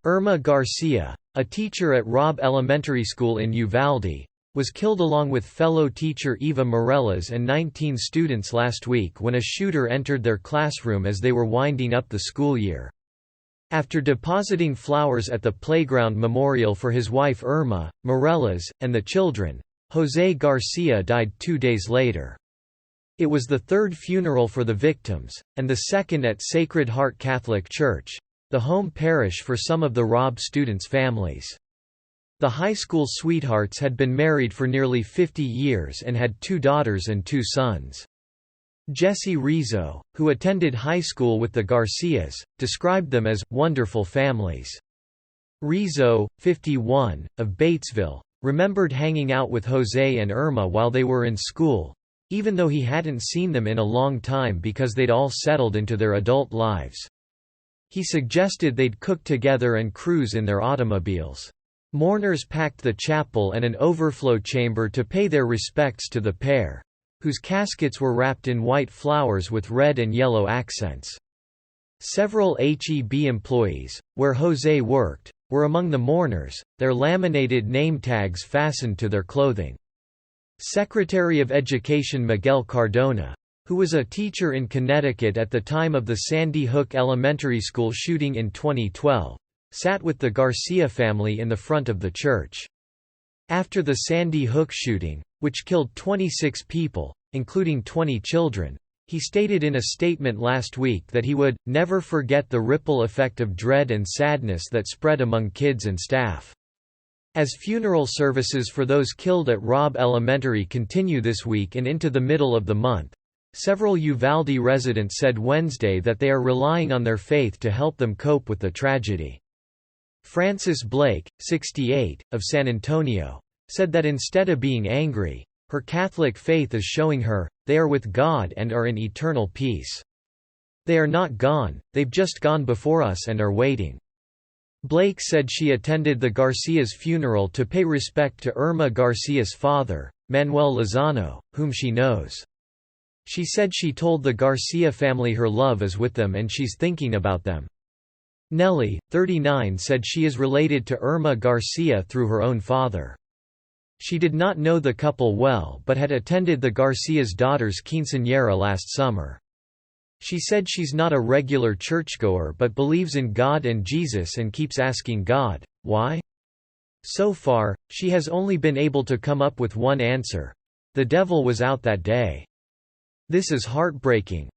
Irma Garcia, a teacher at Robb Elementary School in Uvalde, was killed along with fellow teacher Eva Mireles and 19 students last week when a shooter entered their classroom as they were winding up the school year. After depositing flowers at the playground memorial for his wife Irma, Mireles, and the children, José Garcia died 2 days later. It was the third funeral for the victims, and the second at Sacred Heart Catholic Church, the home parish for some of the Robb students' families. The high school sweethearts had been married for nearly 50 years and had 2 daughters and 2 sons. Jesse Rizzo, who attended high school with the Garcias, described them as wonderful families. Rizzo, 51, of Batesville, remembered hanging out with José and Irma while they were in school, even though he hadn't seen them in a long time because they'd all settled into their adult lives. He suggested they'd cook together and cruise in their automobiles. Mourners packed the chapel and an overflow chamber to pay their respects to the pair, whose caskets were wrapped in white flowers with red and yellow accents. Several HEB employees, where José worked, were among the mourners, their laminated name tags fastened to their clothing. Secretary of Education Miguel Cardona, who was a teacher in Connecticut at the time of the Sandy Hook Elementary School shooting in 2012, sat with the Garcia family in the front of the church. After the Sandy Hook shooting, which killed 26 people, including 20 children, he stated in a statement last week that he would never forget the ripple effect of dread and sadness that spread among kids and staff. As funeral services for those killed at Robb Elementary continue this week and into the middle of the month, several Uvalde residents said Wednesday that they are relying on their faith to help them cope with the tragedy. Frances Blake, 68, of San Antonio, said that instead of being angry, her Catholic faith is showing her, they are with God and are in eternal peace. They are not gone, they've just gone before us and are waiting. Blake said she attended the Garcia's funeral to pay respect to Irma Garcia's father, Manuel Lozano, whom she knows. She said she told the Garcia family her love is with them and she's thinking about them. Nellie, 39, said she is related to Irma Garcia through her own father. She did not know the couple well but had attended the Garcia's daughter's quinceañera last summer. She said she's not a regular churchgoer but believes in God and Jesus and keeps asking God, why? So far, she has only been able to come up with one answer: the devil was out that day. This is heartbreaking.